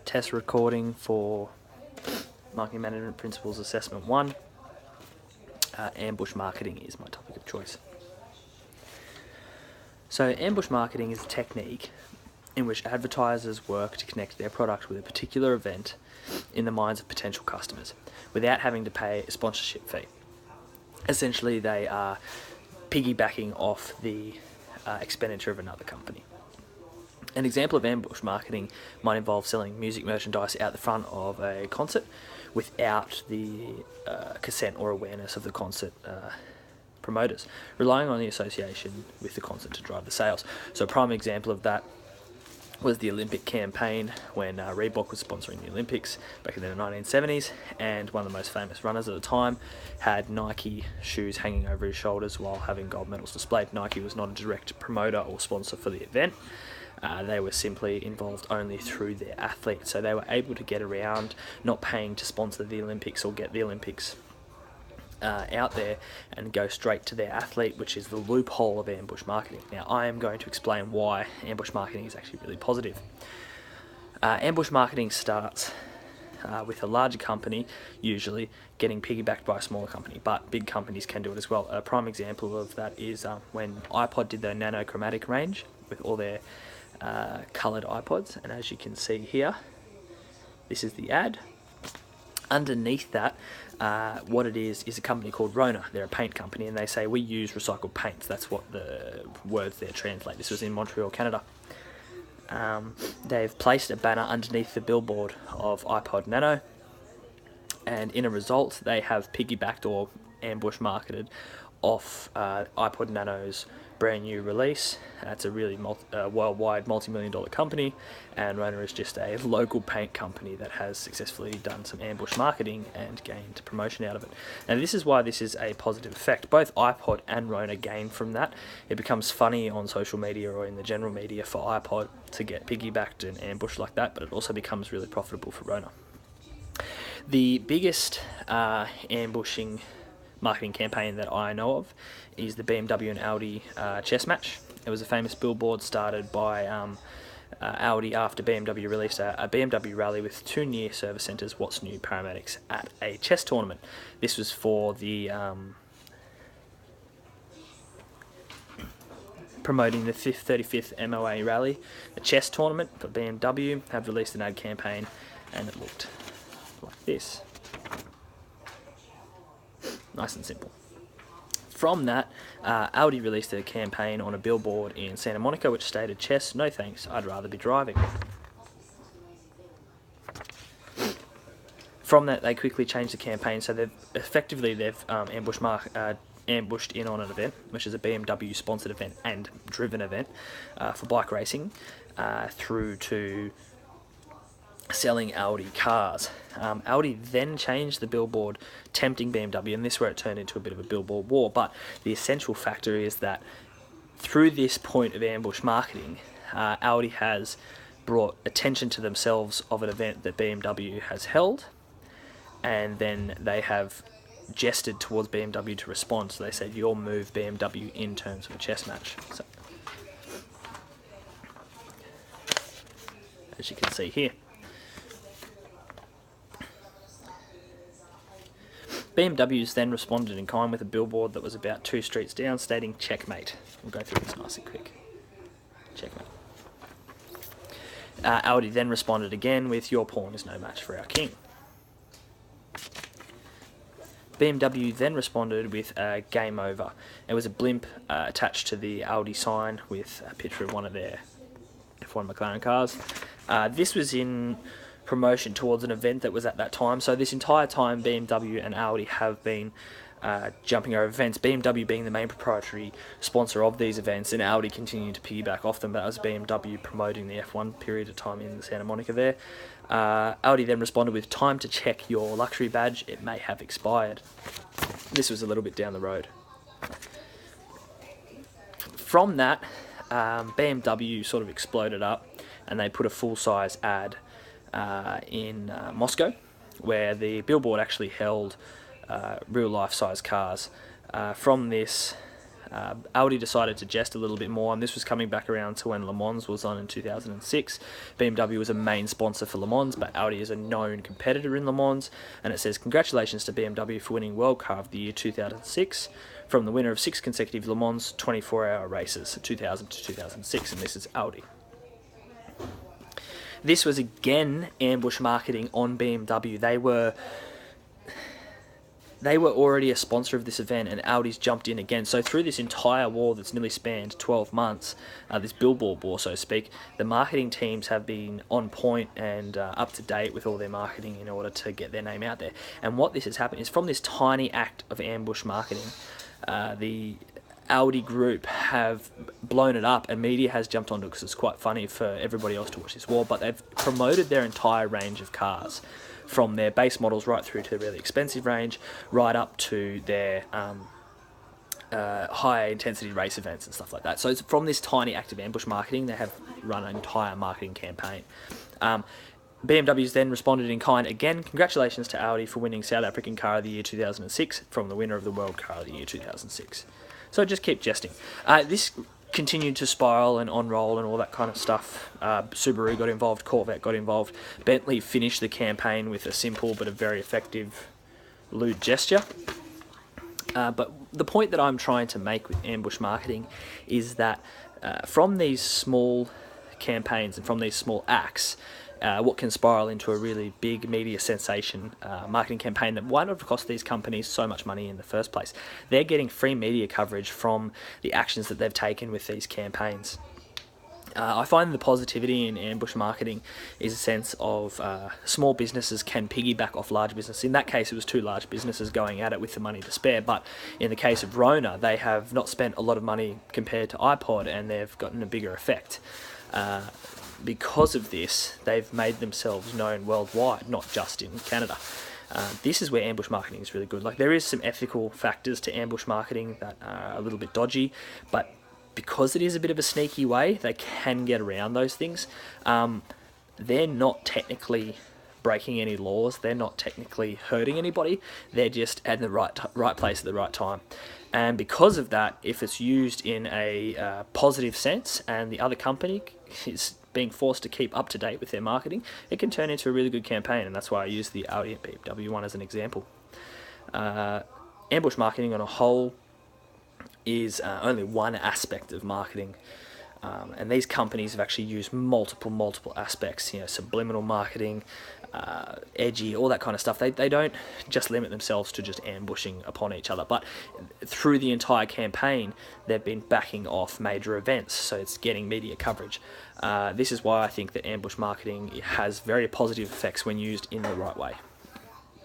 test recording for Marketing Management Principles Assessment 1. Ambush marketing is my topic of choice. So ambush marketing is a technique in which advertisers work to connect their product with a particular event in the minds of potential customers without having to pay a sponsorship fee. Essentially, they are piggybacking off the expenditure of another company. An example of ambush marketing might involve selling music merchandise out the front of a concert without the consent or awareness of the concert promoters, relying on the association with the concert to drive the sales. So a prime example of that was the Olympic campaign when Reebok was sponsoring the Olympics back in the 1970s, and one of the most famous runners at the time had Nike shoes hanging over his shoulders while having gold medals displayed. Nike was not a direct promoter or sponsor for the event. They were simply involved only through their athletes, so they were able to get around not paying to sponsor the Olympics or get the Olympics out there and go straight to their athlete, which is the loophole of ambush marketing. Now, I am going to explain why ambush marketing is actually really positive. Ambush marketing starts with a larger company, usually getting piggybacked by a smaller company, but big companies can do it as well. A prime example of that is when iPod did their nanochromatic range with all their coloured iPods, and as you can see here, this is the ad. Underneath that, what it is a company called Rona. They're a paint company, and they say we use recycled paints. That's what the words there translate. This was in Montreal, Canada. They've placed a banner underneath the billboard of iPod Nano, and in a result, they have piggybacked or ambush marketed off iPod Nano's brand new release. It's a really worldwide multi-million-dollar company, and Rona is just a local paint company that has successfully done some ambush marketing and gained promotion out of it. And this is why this is a positive effect. Both iPod and Rona gain from that. It becomes funny on social media or in the general media for iPod to get piggybacked and ambushed like that, but it also becomes really profitable for Rona. The biggest ambushing marketing campaign that I know of is the BMW and Audi chess match. It was a famous billboard started by Audi after BMW released a BMW rally with two near service centres, What's New paramedics at a chess tournament. This was for the promoting the 35th MOA rally, a chess tournament for BMW. Have released an ad campaign, and it looked like this. Nice and simple. From that, Audi released a campaign on a billboard in Santa Monica which stated, "Chess, no thanks, I'd rather be driving." From that, they quickly changed the campaign, so they've ambushed in on an event, which is a BMW sponsored event and driven event for bike racing, through to selling Audi cars. Audi then changed the billboard tempting BMW, and this is where it turned into a bit of a billboard war. But the essential factor is that through this point of ambush marketing, Audi has brought attention to themselves of an event that BMW has held, and then they have gestured towards BMW to respond. So they said, "Your move, BMW," in terms of a chess match. So, as you can see here, BMW's then responded in kind with a billboard that was about 2 streets down stating "Checkmate." We'll go through this nice and quick. Checkmate. Audi then responded again with "Your pawn is no match for our king." BMW then responded with "Game over." It was a blimp attached to the Audi sign with a picture of one of their F1 McLaren cars. This was in promotion towards an event that was at that time. So this entire time, BMW and Audi have been jumping over events, BMW being the main proprietary sponsor of these events, and Audi continuing to piggyback off them. But that was BMW promoting the F1 period of time in Santa Monica there. Audi then responded with "Time to check your luxury badge, it may have expired." This was a little bit down the road. From that, BMW sort of exploded up, and they put a full-size ad in Moscow, where the billboard actually held real life size cars. From this, Audi decided to jest a little bit more, and this was coming back around to when Le Mans was on in 2006. BMW was a main sponsor for Le Mans, but Audi is a known competitor in Le Mans, and it says, "Congratulations to BMW for winning World Car of the Year 2006 from the winner of 6 consecutive Le Mans 24-hour races, 2000 to 2006, and this is Audi." This was again ambush marketing on BMW. They were already a sponsor of this event, and Audi's jumped in again. So through this entire war that's nearly spanned 12 months, this billboard war, so to speak, the marketing teams have been on point and up to date with all their marketing in order to get their name out there. And what this has happened is, from this tiny act of ambush marketing, the Audi group have blown it up, and media has jumped onto it because it's quite funny for everybody else to watch this war, but they've promoted their entire range of cars, from their base models right through to the really expensive range, right up to their high intensity race events and stuff like that. So it's from this tiny act of ambush marketing, they have run an entire marketing campaign. BMW's then responded in kind again. "Congratulations to Audi for winning South African Car of the Year 2006 from the winner of the World Car of the Year 2006. So just keep jesting. This continued to spiral and on-roll and all that kind of stuff. Subaru got involved, Corvette got involved. Bentley finished the campaign with a simple but a very effective lewd gesture. But the point that I'm trying to make with ambush marketing is that from these small campaigns and from these small acts, what can spiral into a really big media sensation marketing campaign that might not have cost these companies so much money in the first place. They're getting free media coverage from the actions that they've taken with these campaigns. I find the positivity in ambush marketing is a sense of small businesses can piggyback off large businesses. In that case, it was 2 large businesses going at it with the money to spare, but in the case of Rona, they have not spent a lot of money compared to iPod, and they've gotten a bigger effect. Because of this, they've made themselves known worldwide, not just in Canada. This is where ambush marketing is really good. Like, there is some ethical factors to ambush marketing that are a little bit dodgy, but because it is a bit of a sneaky way, they can get around those things. They're not technically breaking any laws. They're not technically hurting anybody. They're just at the right place at the right time. And because of that, if it's used in a positive sense, and the other company is being forced to keep up to date with their marketing, it can turn into a really good campaign, and that's why I use the Audi and BMW one as an example. Ambush marketing on a whole is only one aspect of marketing, and these companies have actually used multiple aspects, subliminal marketing, edgy, all that kind of stuff. They don't just limit themselves to just ambushing upon each other, but through the entire campaign, they've been backing off major events, so it's getting media coverage. This is why I think that ambush marketing has very positive effects when used in the right way.